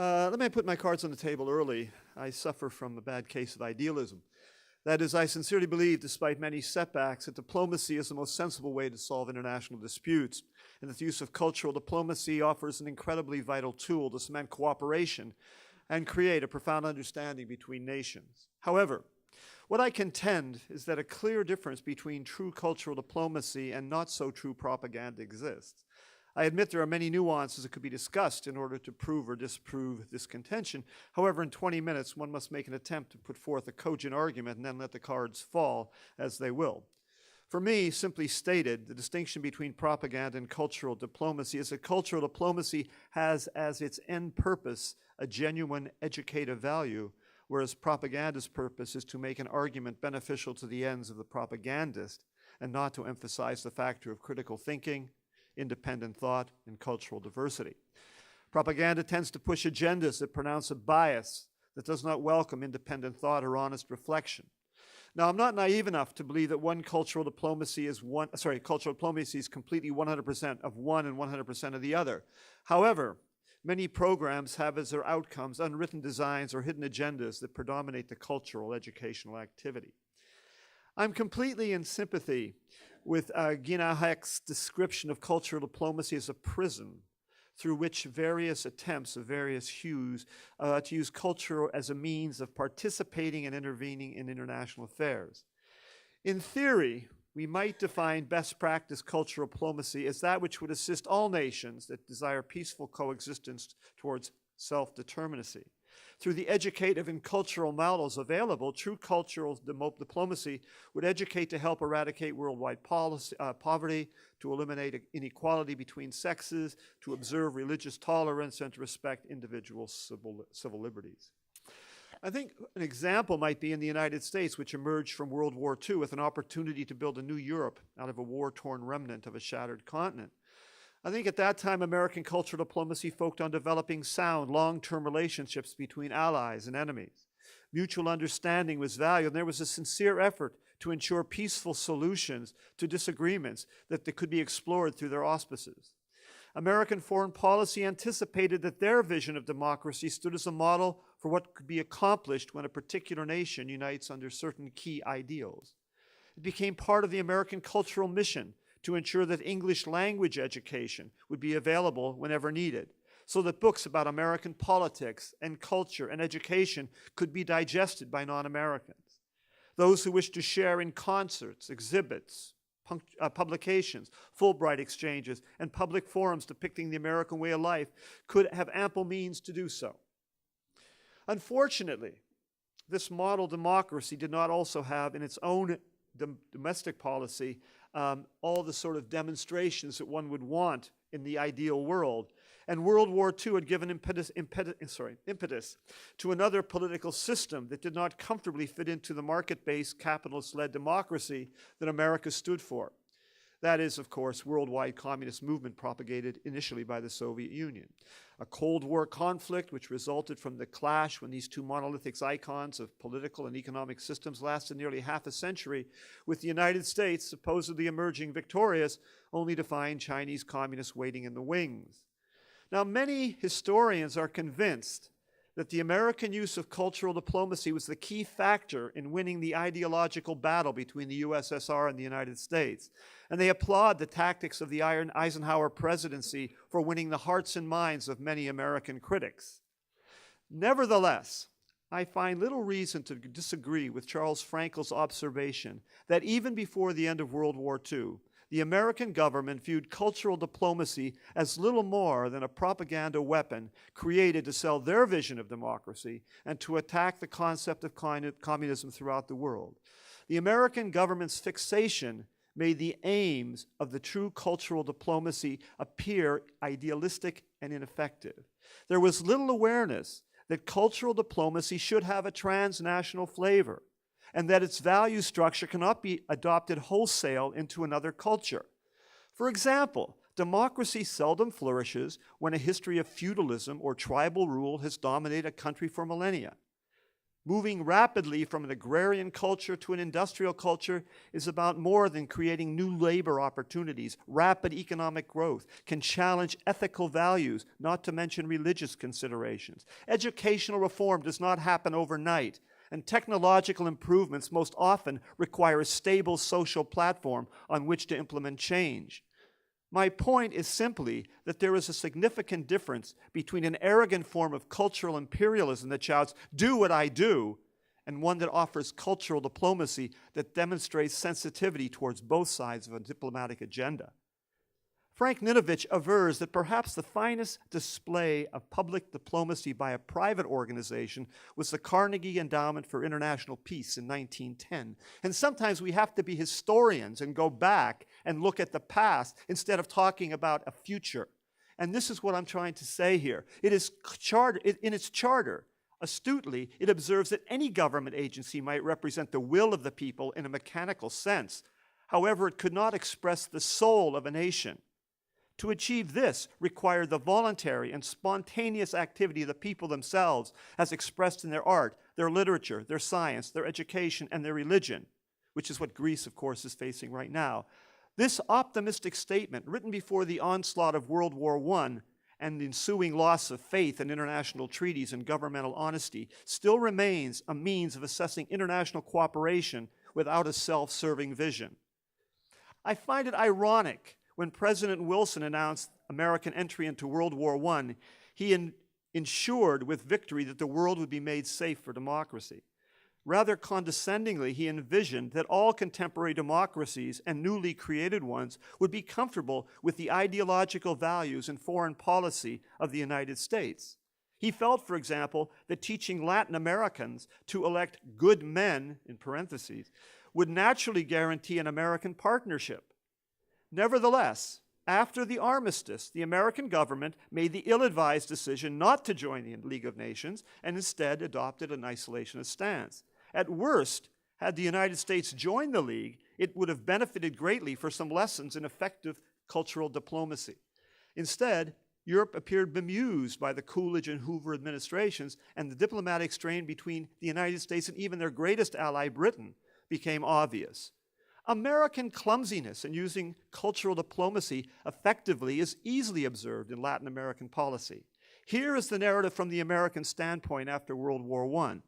Let me put my cards on the table early. I suffer from a bad case of idealism. That is, I sincerely believe, despite many setbacks, that diplomacy is the most sensible way to solve international disputes, and that the use of cultural diplomacy offers an incredibly vital tool to cement cooperation and create a profound understanding between nations. However, what I contend is that a clear difference between true cultural diplomacy and not so true propaganda exists. I admit there are many nuances that could be discussed in order to prove or disprove this contention. However, in 20 minutes, one must make an attempt to put forth a cogent argument and then let the cards fall as they will. For me, simply stated, the distinction between propaganda and cultural diplomacy is that cultural diplomacy has as its end purpose a genuine educative value, whereas propaganda's purpose is to make an argument beneficial to the ends of the propagandist and not to emphasize the factor of critical thinking, independent thought, and cultural diversity. Propaganda tends to push agendas that pronounce a bias that does not welcome independent thought or honest reflection. Now, I'm not naive enough to believe that cultural diplomacy is completely 100% of one and 100% of the other. However, many programs have as their outcomes unwritten designs or hidden agendas that predominate the cultural educational activity. I'm completely in sympathy with Gina Heck's description of cultural diplomacy as a prison through which various attempts of various hues to use culture as a means of participating and intervening in international affairs. In theory, we might define best practice cultural diplomacy as that which would assist all nations that desire peaceful coexistence towards self-determinacy. Through the educative and cultural models available, true cultural diplomacy would educate to help eradicate worldwide poverty, to eliminate inequality between sexes, to observe religious tolerance, and to respect individual civil liberties. I think an example might be in the United States, which emerged from World War II with an opportunity to build a new Europe out of a war-torn remnant of a shattered continent. I think at that time, American cultural diplomacy focused on developing sound, long-term relationships between allies and enemies. Mutual understanding was valued, and there was a sincere effort to ensure peaceful solutions to disagreements that could be explored through their auspices. American foreign policy anticipated that their vision of democracy stood as a model for what could be accomplished when a particular nation unites under certain key ideals. It became part of the American cultural mission to ensure that English language education would be available whenever needed, so that books about American politics and culture and education could be digested by non-Americans. Those who wish to share in concerts, exhibits, publications, Fulbright exchanges, and public forums depicting the American way of life could have ample means to do so. Unfortunately, this model democracy did not also have in its own domestic policy all the sort of demonstrations that one would want in the ideal world. And World War II had given impetus to another political system that did not comfortably fit into the market-based, capitalist-led democracy that America stood for. That is, of course, worldwide communist movement propagated initially by the Soviet Union. A Cold War conflict which resulted from the clash when these two monolithic icons of political and economic systems lasted nearly half a century, with the United States supposedly emerging victorious, only to find Chinese communists waiting in the wings. Now, many historians are convinced that the American use of cultural diplomacy was the key factor in winning the ideological battle between the USSR and the United States. And they applaud the tactics of the Eisenhower presidency for winning the hearts and minds of many American critics. Nevertheless, I find little reason to disagree with Charles Frankel's observation that even before the end of World War II, the American government viewed cultural diplomacy as little more than a propaganda weapon created to sell their vision of democracy and to attack the concept of communism throughout the world. The American government's fixation made the aims of the true cultural diplomacy appear idealistic and ineffective. There was little awareness that cultural diplomacy should have a transnational flavor, and that its value structure cannot be adopted wholesale into another culture. For example, democracy seldom flourishes when a history of feudalism or tribal rule has dominated a country for millennia. Moving rapidly from an agrarian culture to an industrial culture is about more than creating new labor opportunities. Rapid economic growth can challenge ethical values, not to mention religious considerations. Educational reform does not happen overnight, and technological improvements most often require a stable social platform on which to implement change. My point is simply that there is a significant difference between an arrogant form of cultural imperialism that shouts, "Do what I do," and one that offers cultural diplomacy that demonstrates sensitivity towards both sides of a diplomatic agenda. Frank Ninovich avers that perhaps the finest display of public diplomacy by a private organization was the Carnegie Endowment for International Peace in 1910. And sometimes we have to be historians and go back and look at the past instead of talking about a future. And this is what I'm trying to say here. In its charter, astutely, it observes that any government agency might represent the will of the people in a mechanical sense. However, it could not express the soul of a nation. To achieve this required the voluntary and spontaneous activity of the people themselves as expressed in their art, their literature, their science, their education, and their religion, which is what Greece, of course, is facing right now. This optimistic statement, written before the onslaught of World War I and the ensuing loss of faith in international treaties and governmental honesty, still remains a means of assessing international cooperation without a self-serving vision. I find it ironic when President Wilson announced American entry into World War I, he ensured with victory that the world would be made safe for democracy. Rather condescendingly, he envisioned that all contemporary democracies and newly created ones would be comfortable with the ideological values and foreign policy of the United States. He felt, for example, that teaching Latin Americans to elect good men, in parentheses, would naturally guarantee an American partnership. Nevertheless, after the armistice, the American government made the ill-advised decision not to join the League of Nations and instead adopted an isolationist stance. At worst, had the United States joined the League, it would have benefited greatly for some lessons in effective cultural diplomacy. Instead, Europe appeared bemused by the Coolidge and Hoover administrations, and the diplomatic strain between the United States and even their greatest ally, Britain, became obvious. American clumsiness in using cultural diplomacy effectively is easily observed in Latin American policy. Here is the narrative from the American standpoint after World War I.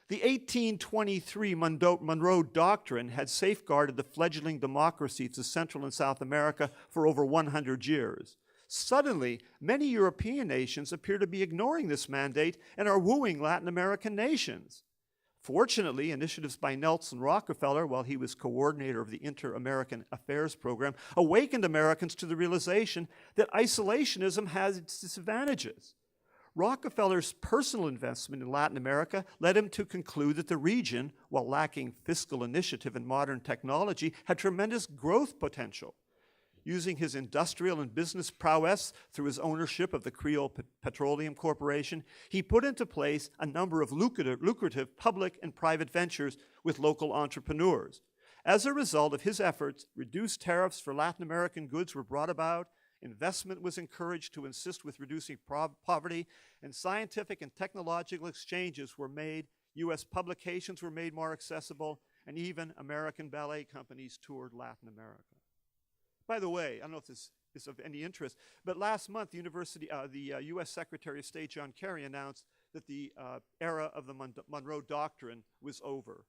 The 1823 Monroe Doctrine had safeguarded the fledgling democracies of Central and South America for over 100 years. Suddenly, many European nations appear to be ignoring this mandate and are wooing Latin American nations. Fortunately, initiatives by Nelson Rockefeller, while he was coordinator of the Inter-American Affairs Program, awakened Americans to the realization that isolationism has its disadvantages. Rockefeller's personal investment in Latin America led him to conclude that the region, while lacking fiscal initiative and modern technology, had tremendous growth potential. Using his industrial and business prowess through his ownership of the Creole Petroleum Corporation, he put into place a number of lucrative public and private ventures with local entrepreneurs. As a result of his efforts, reduced tariffs for Latin American goods were brought about, investment was encouraged to assist with reducing poverty, and scientific and technological exchanges were made, U.S. publications were made more accessible, and even American ballet companies toured Latin America. By the way, I don't know if this is of any interest, but last month, the U.S. Secretary of State John Kerry announced that the era of the Monroe Doctrine was over.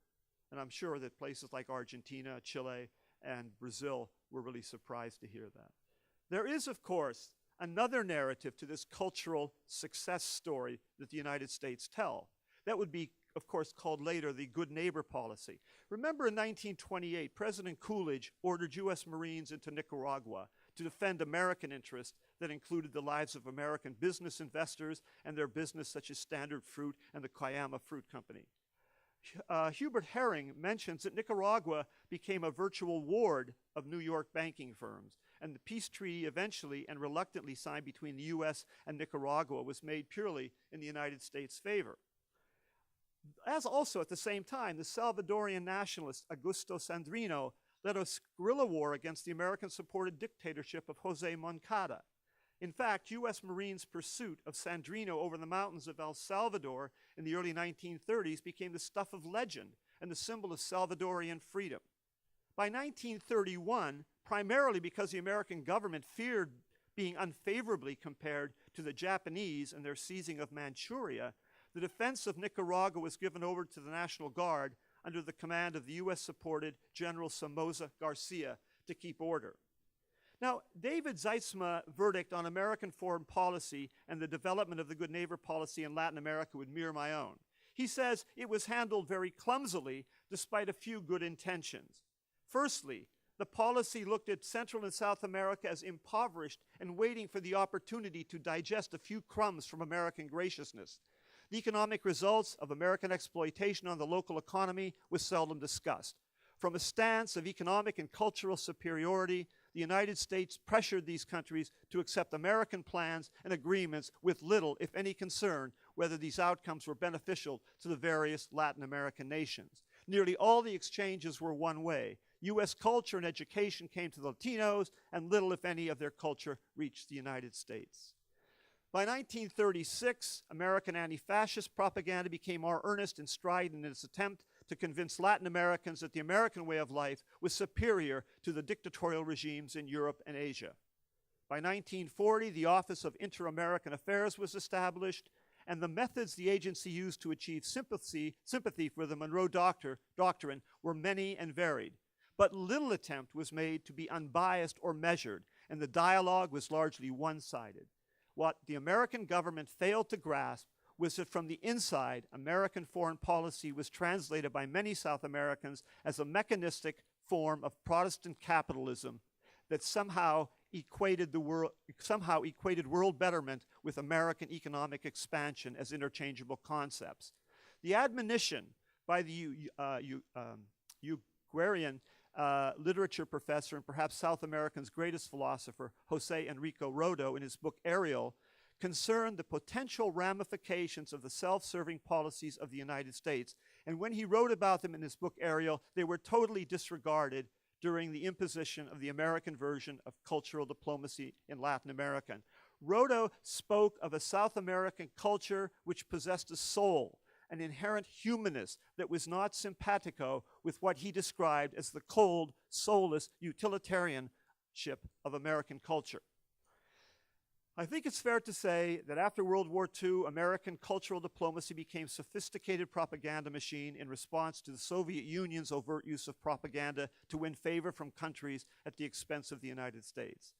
And I'm sure that places like Argentina, Chile, and Brazil were really surprised to hear that. There is, of course, another narrative to this cultural success story that the United States tell. That would be, of course, called later the good neighbor policy. Remember in 1928, President Coolidge ordered U.S. Marines into Nicaragua to defend American interests that included the lives of American business investors and their business such as Standard Fruit and the Cayama Fruit Company. Hubert Herring mentions that Nicaragua became a virtual ward of New York banking firms, and the peace treaty eventually and reluctantly signed between the U.S. and Nicaragua was made purely in the United States' favor. As also at the same time, the Salvadorian nationalist Augusto Sandrino led a guerrilla war against the American-supported dictatorship of Jose Moncada. In fact, U.S. Marines' pursuit of Sandrino over the mountains of El Salvador in the early 1930s became the stuff of legend and the symbol of Salvadorian freedom. By 1931, primarily because the American government feared being unfavorably compared to the Japanese and their seizing of Manchuria, the defense of Nicaragua was given over to the National Guard under the command of the U.S.-supported General Somoza Garcia to keep order. Now, David Zeitzma's verdict on American foreign policy and the development of the good neighbor policy in Latin America would mirror my own. He says it was handled very clumsily despite a few good intentions. Firstly, the policy looked at Central and South America as impoverished and waiting for the opportunity to digest a few crumbs from American graciousness. The economic results of American exploitation on the local economy was seldom discussed. From a stance of economic and cultural superiority, the United States pressured these countries to accept American plans and agreements with little, if any, concern whether these outcomes were beneficial to the various Latin American nations. Nearly all the exchanges were one way. U.S. culture and education came to the Latinos, and little, if any, of their culture reached the United States. By 1936, American anti-fascist propaganda became more earnest and strident in its attempt to convince Latin Americans that the American way of life was superior to the dictatorial regimes in Europe and Asia. By 1940, the Office of Inter-American Affairs was established, and the methods the agency used to achieve sympathy for the Monroe Doctrine were many and varied. But little attempt was made to be unbiased or measured, and the dialogue was largely one-sided. What the American government failed to grasp was that from the inside, American foreign policy was translated by many South Americans as a mechanistic form of Protestant capitalism that somehow equated world betterment with American economic expansion as interchangeable concepts. The admonition by the Uruguayan literature professor and perhaps South America's greatest philosopher, Jose Enrico Rodo, in his book Ariel, concerned the potential ramifications of the self-serving policies of the United States. And when he wrote about them in his book Ariel, they were totally disregarded during the imposition of the American version of cultural diplomacy in Latin America. Rodo spoke of a South American culture which possessed a soul, an inherent humanness that was not simpatico with what he described as the cold, soulless utilitarianship of American culture. I think it's fair to say that after World War II, American cultural diplomacy became a sophisticated propaganda machine in response to the Soviet Union's overt use of propaganda to win favor from countries at the expense of the United States.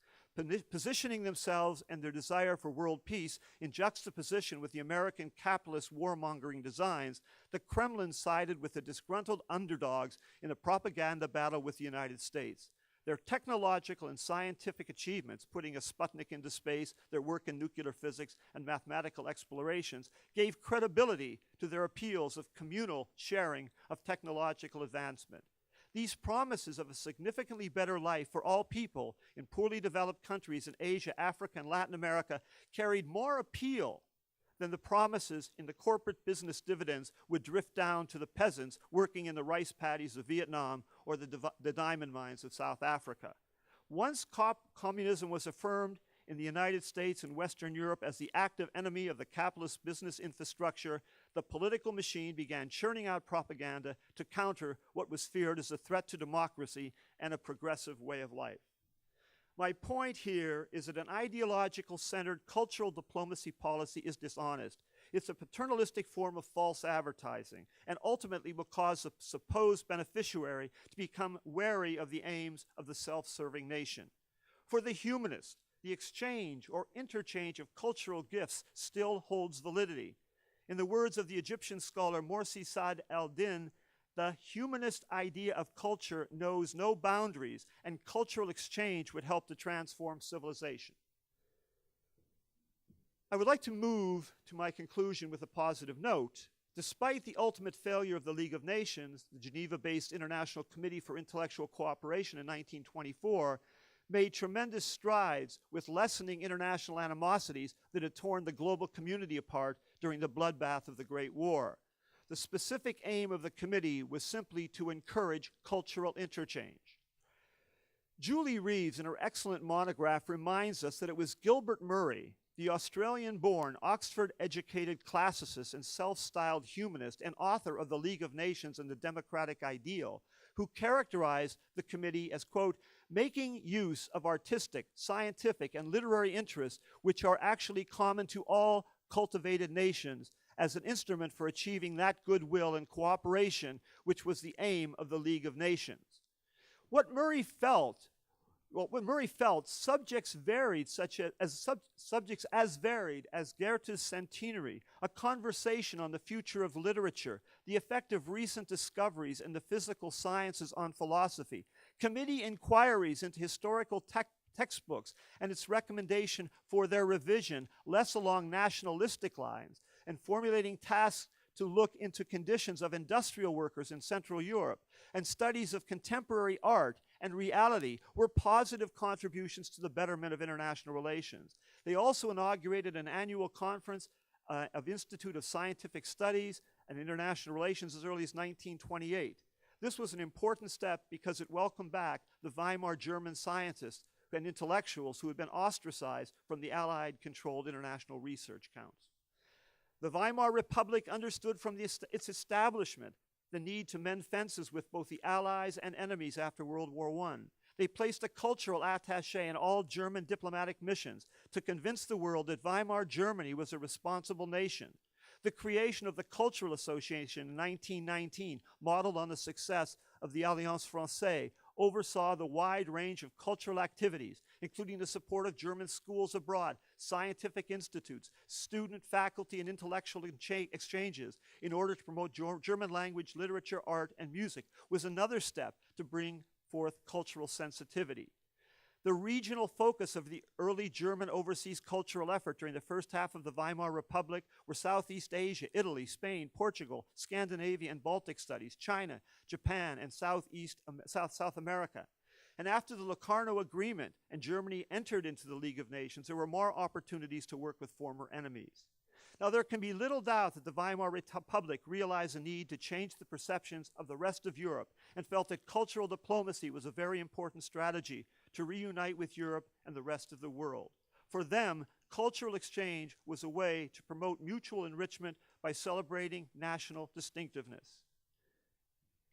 Positioning themselves and their desire for world peace in juxtaposition with the American capitalist warmongering designs, the Kremlin sided with the disgruntled underdogs in a propaganda battle with the United States. Their technological and scientific achievements, putting a Sputnik into space, their work in nuclear physics and mathematical explorations, gave credibility to their appeals of communal sharing of technological advancement. These promises of a significantly better life for all people in poorly developed countries in Asia, Africa, and Latin America carried more appeal than the promises in the corporate business dividends would drift down to the peasants working in the rice paddies of Vietnam or the diamond mines of South Africa. Once communism was affirmed in the United States and Western Europe as the active enemy of the capitalist business infrastructure, the political machine began churning out propaganda to counter what was feared as a threat to democracy and a progressive way of life. My point here is that an ideological-centered cultural diplomacy policy is dishonest. It's a paternalistic form of false advertising and ultimately will cause the supposed beneficiary to become wary of the aims of the self-serving nation. For the humanist, the exchange or interchange of cultural gifts still holds validity. In the words of the Egyptian scholar Morsi Saad al-Din, the humanist idea of culture knows no boundaries, and cultural exchange would help to transform civilization. I would like to move to my conclusion with a positive note. Despite the ultimate failure of the League of Nations, the Geneva-based International Committee for Intellectual Cooperation in 1924 made tremendous strides with lessening international animosities that had torn the global community apart during the bloodbath of the Great War. The specific aim of the committee was simply to encourage cultural interchange. Julie Reeves, in her excellent monograph, reminds us that it was Gilbert Murray, the Australian-born, Oxford-educated classicist and self-styled humanist and author of The League of Nations and the Democratic Ideal, who characterized the committee as, quote, making use of artistic, scientific, and literary interests which are actually common to all cultivated nations as an instrument for achieving that goodwill and cooperation which was the aim of the League of Nations. What Murray felt, subjects varied subjects as varied as Goethe's Centenary, a conversation on the future of literature, the effect of recent discoveries in the physical sciences on philosophy, committee inquiries into historical textbooks and its recommendation for their revision, less along nationalistic lines, and formulating tasks to look into conditions of industrial workers in Central Europe, and studies of contemporary art and reality were positive contributions to the betterment of international relations. They also inaugurated an annual conference of Institute of Scientific Studies and International Relations as early as 1928. This was an important step because it welcomed back the Weimar German scientists and intellectuals who had been ostracized from the Allied-controlled international research counts. The Weimar Republic understood from its establishment the need to mend fences with both the allies and enemies after World War I. They placed a cultural attaché in all German diplomatic missions to convince the world that Weimar Germany was a responsible nation. The creation of the Cultural Association in 1919, modeled on the success of the Alliance Française, oversaw the wide range of cultural activities, including the support of German schools abroad, scientific institutes, student, faculty, and intellectual exchanges in order to promote German language, literature, art, and music, was another step to bring forth cultural sensitivity. The regional focus of the early German overseas cultural effort during the first half of the Weimar Republic were Southeast Asia, Italy, Spain, Portugal, Scandinavia and Baltic studies, China, Japan, and South America. And after the Locarno Agreement and Germany entered into the League of Nations, there were more opportunities to work with former enemies. Now, there can be little doubt that the Weimar Republic realized the need to change the perceptions of the rest of Europe and felt that cultural diplomacy was a very important strategy to reunite with Europe and the rest of the world. For them, cultural exchange was a way to promote mutual enrichment by celebrating national distinctiveness.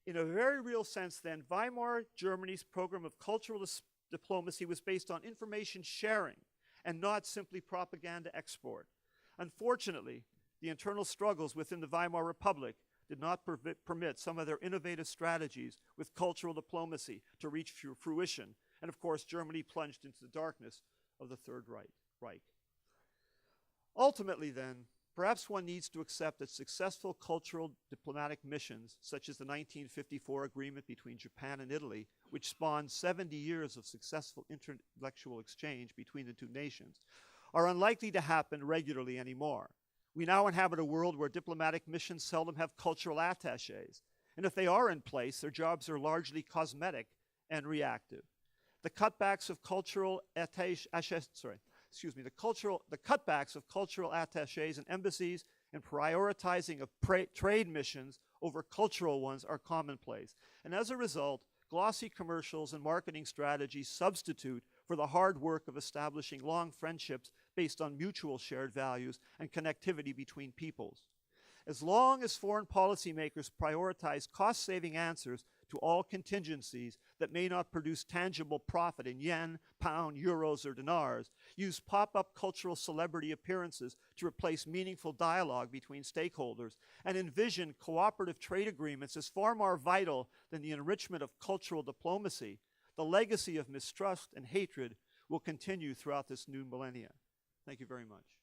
In a very real sense, then, Weimar Germany's program of cultural diplomacy was based on information sharing and not simply propaganda export. Unfortunately, the internal struggles within the Weimar Republic did not permit some of their innovative strategies with cultural diplomacy to reach fruition. And of course, Germany plunged into the darkness of the Third Reich. Ultimately, then, perhaps one needs to accept that successful cultural diplomatic missions, such as the 1954 agreement between Japan and Italy, which spawned 70 years of successful intellectual exchange between the two nations, are unlikely to happen regularly anymore. We now inhabit a world where diplomatic missions seldom have cultural attachés, and if they are in place, their jobs are largely cosmetic and reactive. The cutbacks of cultural attachés and embassies and prioritizing of trade missions over cultural ones are commonplace. And as a result, glossy commercials and marketing strategies substitute for the hard work of establishing long friendships based on mutual shared values and connectivity between peoples. As long as foreign policymakers prioritize cost-saving answers to all contingencies that may not produce tangible profit in yen, pound, euros, or dinars, use pop-up cultural celebrity appearances to replace meaningful dialogue between stakeholders, and envision cooperative trade agreements as far more vital than the enrichment of cultural diplomacy, the legacy of mistrust and hatred will continue throughout this new millennia. Thank you very much.